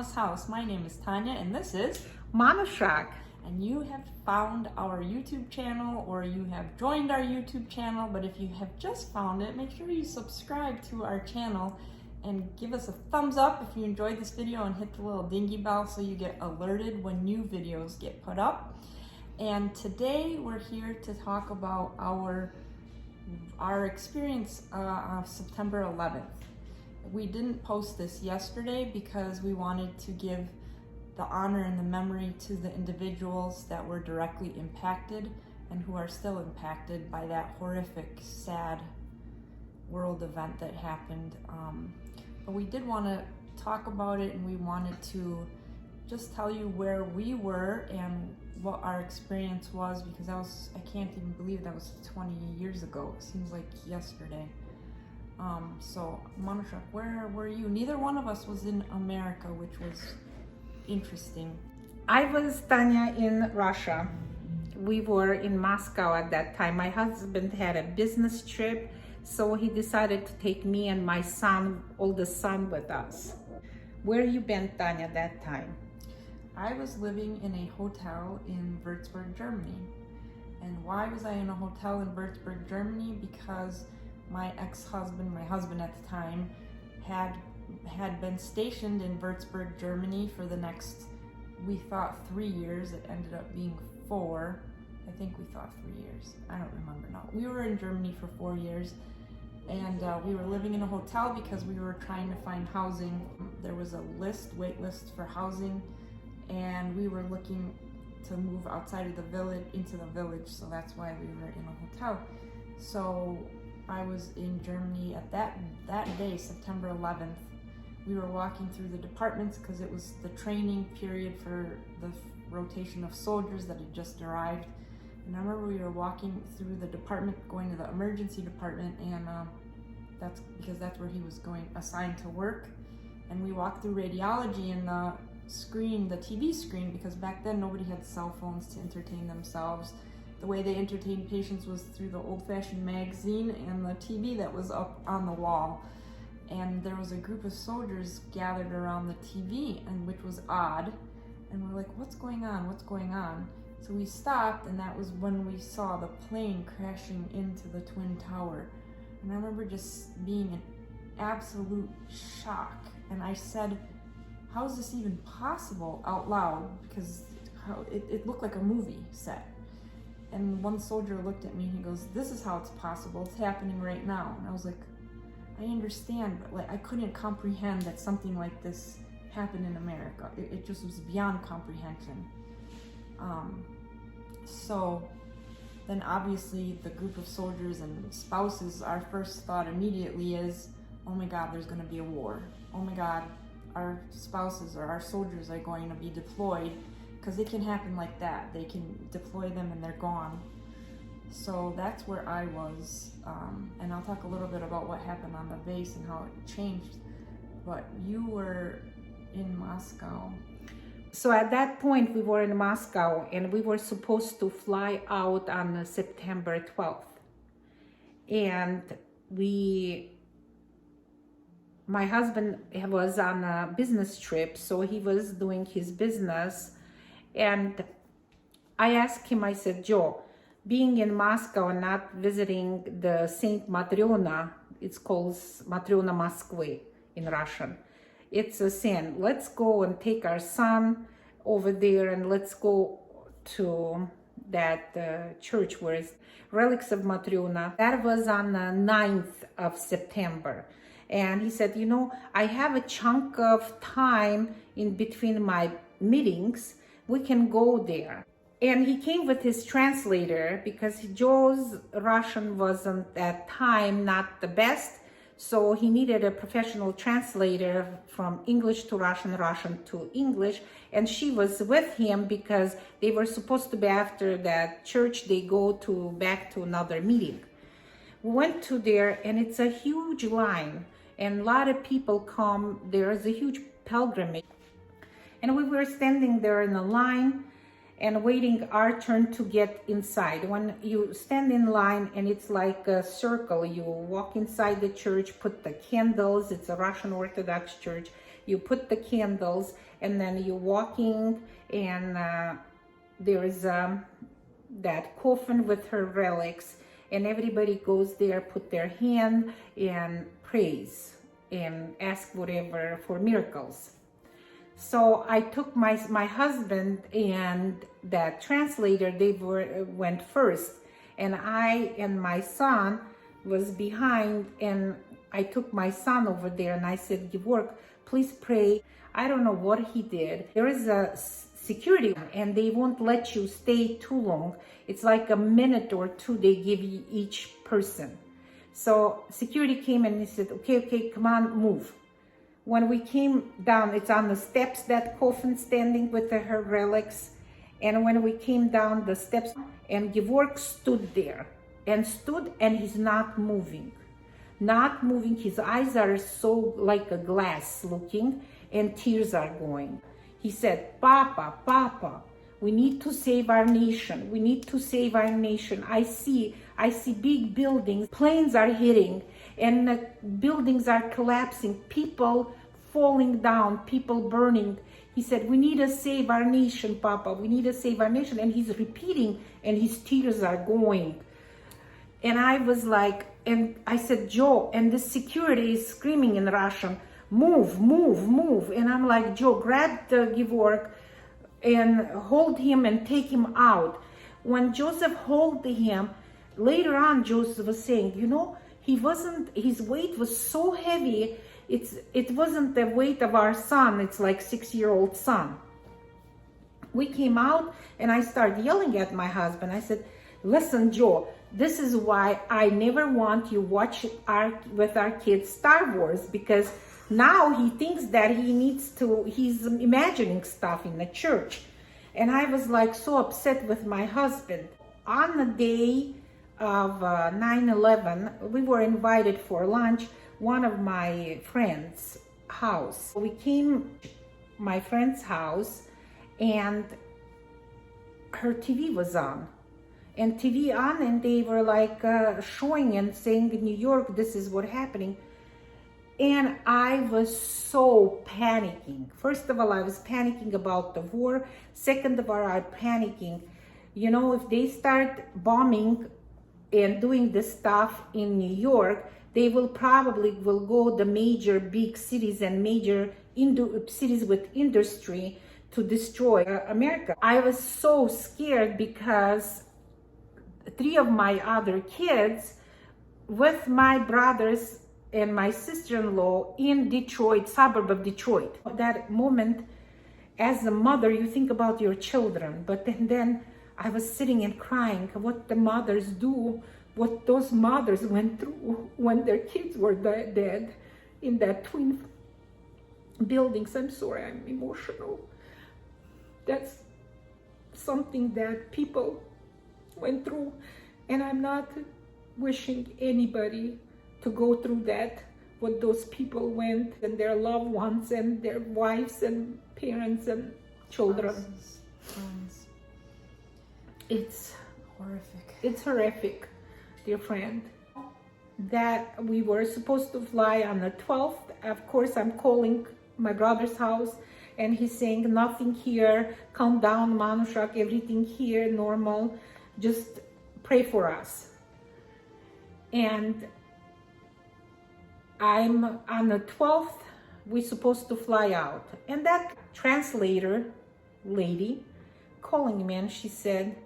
Mama's house. My name is Tanya and this is Manushak. And you have found our YouTube channel or you have joined our YouTube channel, but if you have just found it, make sure you subscribe to our channel and give us a thumbs up if you enjoyed this video and hit the little dingy bell so you get alerted when new videos get put up. And today we're here to talk about our experience of September 11th. We didn't post this yesterday because we wanted to give the honor and the memory to the individuals that were directly impacted and who are still impacted by that horrific, sad world event that happened. But we did want to talk about it, and we wanted to just tell you where we were and what our experience was, because I can't even believe that was 20 years ago. It seems like yesterday. So Manushak, where were you? Neither one of us was in America, which was interesting. I was, Tanya, in Russia. We were in Moscow at that time. My husband had a business trip, so he decided to take me and my son, oldest son, with us. Where you been, Tanya, that time? I was living in a hotel in Würzburg, Germany. And why was I in a hotel in Würzburg, Germany? Because my ex-husband, my husband at the time, had been stationed in Würzburg, Germany for the next, we thought 3 years. It ended up being 4. I think we thought 3 years. I don't remember now. We were in Germany for 4 years, and we were living in a hotel because we were trying to find housing. There was a wait list for housing, and we were looking to move outside of the village, into the village, so that's why we were in a hotel. So I was in Germany at that day, September 11th. We were walking through the departments because it was the training period for the rotation of soldiers that had just arrived. And I remember we were walking through the department, going to the emergency department, and that's because that's where he was assigned to work. And we walked through radiology, and the TV screen, because back then nobody had cell phones to entertain themselves. The way they entertained patients was through the old-fashioned magazine and the TV that was up on the wall. And there was a group of soldiers gathered around the TV, and which was odd. And we're like, what's going on? What's going on? So we stopped, and that was when we saw the plane crashing into the Twin Tower. And I remember just being in absolute shock. And I said, how is this even possible, out loud? Because it looked like a movie set. And one soldier looked at me and he goes, this is how it's possible. It's happening right now. And I was like, I understand, but like I couldn't comprehend that something like this happened in America. It just was beyond comprehension. So then obviously the group of soldiers and spouses, our first thought immediately is, oh my God, there's gonna be a war. Oh my God, our spouses or our soldiers are going to be deployed, because it can happen like that. They can deploy them and they're gone. So that's where I was, and I'll talk a little bit about what happened on the base and how it changed. But you were in Moscow. So at that point we were in Moscow, and we were supposed to fly out on September 12th. And my husband was on a business trip, so he was doing his business. And I asked him, I said, Joe, being in Moscow and not visiting the Saint Matrona, it's called Matrona Moskvy in Russian. It's a sin. Let's go and take our son over there, and let's go to that church where it's relics of Matrona. That was on the 9th of September. And he said, you know, I have a chunk of time in between my meetings. We can go there. And he came with his translator because Joe's Russian wasn't at time not the best. So he needed a professional translator from English to Russian, Russian to English. And she was with him because they were supposed to be, after that church, they go back to another meeting. We went to there, and it's a huge line, and a lot of people come. There is a huge pilgrimage. And we were standing there in a line and waiting our turn to get inside. When you stand in line and it's like a circle, you walk inside the church, put the candles, it's a Russian Orthodox church, You put the candles, and then you're walking, and there is that coffin with her relics, and everybody goes there, put their hand and praise and ask whatever for miracles. So I took my husband and that translator, they went first, and I and my son was behind, and I took my son over there and I said, Gevorg, please pray. I don't know what he did. There is a security and they won't let you stay too long. It's like a minute or two they give you each person. So security came and he said, okay, come on, move. When we came down, it's on the steps, that coffin standing with her relics. And when we came down the steps, and Gevorg stood there and he's not moving. Not moving. His eyes are so like a glass looking, and tears are going. He said, Papa, we need to save our nation. We need to save our nation. I see big buildings, planes are hitting, and the buildings are collapsing, people falling down, people burning. He said, we need to save our nation, Papa. We need to save our nation. And he's repeating, and his tears are going. And I was like, and I said, Joe, and the security is screaming in Russian, move. And I'm like, Joe, grab the Gevorg and hold him and take him out. When Joseph held him, later on, Joseph was saying, his weight was so heavy, it wasn't the weight of our son. It's like 6-year-old son. We came out and I started yelling at my husband. I said, listen, Joe, this is why I never want you watch with our kids Star Wars, because now he thinks that he's imagining stuff in the church. And I was like so upset with my husband. On the day of 9/11, we were invited for lunch, one of my friend's house. We came my friend's house and her TV was on. And they were like showing and saying in New York, this is what's happening. And I was so panicking. First of all, I was panicking about the war. Second of all, I'm panicking. If they start bombing and doing this stuff in New York, they will go the major big cities and major cities with industry to destroy America. I was so scared because 3 of my other kids with my brothers and my sister-in-law in Detroit, suburb of Detroit. That moment, as a mother, you think about your children, but then I was sitting and crying what the mothers do, what those mothers went through when their kids were dead in that twin buildings. I'm sorry, I'm emotional. That's something that people went through, and I'm not wishing anybody to go through that, what those people went, and their loved ones and their wives and parents and children. Friends. It's horrific. It's horrific, dear friend. That we were supposed to fly on the 12th. Of course, I'm calling my brother's house and he's saying nothing here, calm down, Manushak, everything here normal, just pray for us. And I'm on the 12th, we're supposed to fly out. And that translator lady calling me, and she said,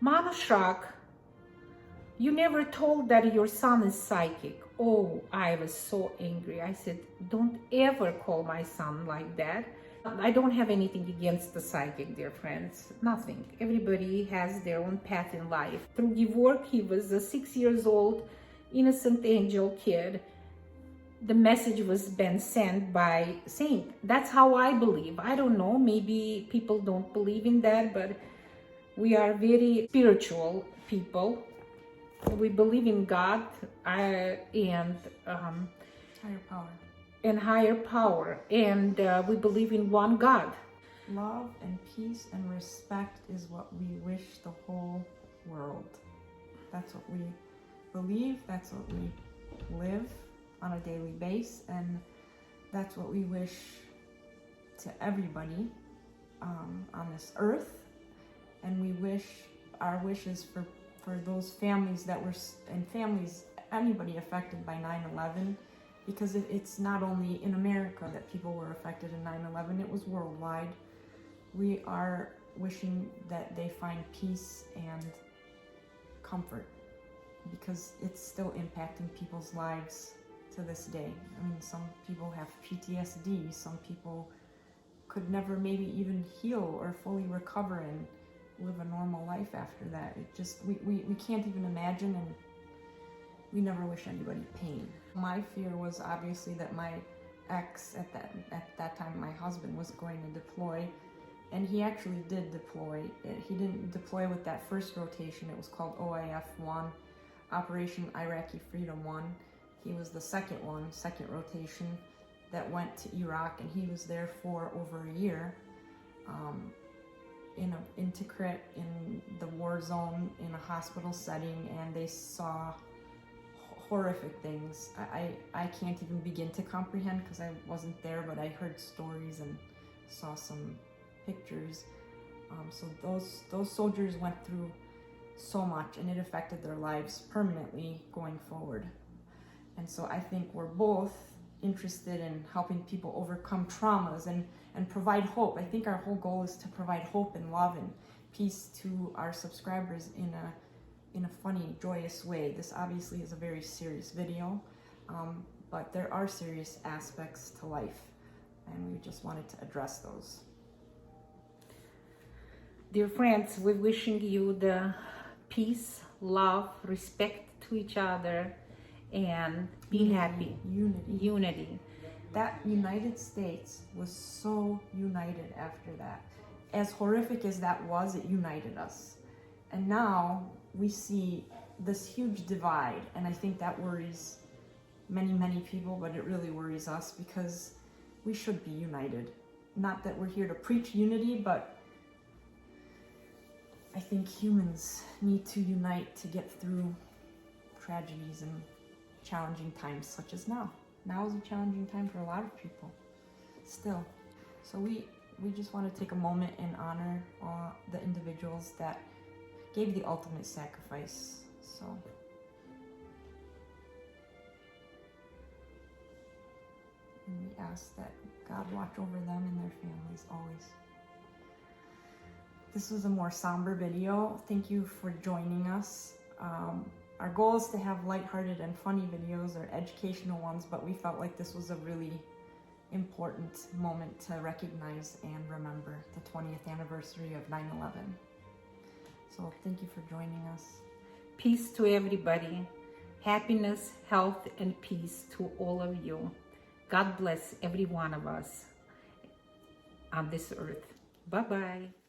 Manushak, you never told that your son is psychic. Oh, I was so angry. I said, don't ever call my son like that. I don't have anything against the psychic, dear friends. Nothing. Everybody has their own path in life. Through Gevorg, he was a 6 years old, innocent angel kid. The message was been sent by saint. That's how I believe. I don't know, maybe people don't believe in that, but we are very spiritual people. We believe in God and higher power. And higher power, and we believe in one God. Love and peace and respect is what we wish the whole world. That's what we believe, that's what we live on a daily basis, and that's what we wish to everybody on this earth. And we wish, our wishes for those families that were, and families, anybody affected by 9/11, because it's not only in America that people were affected in 9/11, it was worldwide. We are wishing that they find peace and comfort, because it's still impacting people's lives to this day. I mean, some people have PTSD, some people could never maybe even heal or fully recover and live a normal life after that. It just, we can't even imagine, and we never wish anybody pain. My fear was obviously that my ex, at that time my husband, was going to deploy, and he actually did deploy. He didn't deploy with that first rotation. It was called OIF 1, Operation Iraqi Freedom 1. He was the second rotation that went to Iraq, and he was there for over a year, in Tikrit, in the war zone, in a hospital setting, and they saw horrific things. I can't even begin to comprehend, because I wasn't there, but I heard stories and saw some pictures. So those soldiers went through so much, and it affected their lives permanently going forward. And so I think we're both interested in helping people overcome traumas and provide hope. I think our whole goal is to provide hope and love and peace to our subscribers in a funny, joyous way. This obviously is a very serious video, but there are serious aspects to life, and we just wanted to address those. Dear friends, we're wishing you the peace, love, respect to each other, and be happy. Unity. That United States was so united after that. As horrific as that was, it united us. And now we see this huge divide, and I think that worries many, many people, but it really worries us, because we should be united. Not that we're here to preach unity, but I think humans need to unite to get through tragedies and challenging times such as now. Now is a challenging time for a lot of people, still. So we just want to take a moment and honor the individuals that gave the ultimate sacrifice. So and we ask that God watch over them and their families always. This was a more somber video. Thank you for joining us. Our goal is to have lighthearted and funny videos, or educational ones, but we felt like this was a really important moment to recognize and remember the 20th anniversary of 9/11. So thank you for joining us. Peace to everybody. Happiness, health, and peace to all of you. God bless every one of us on this earth. Bye-bye.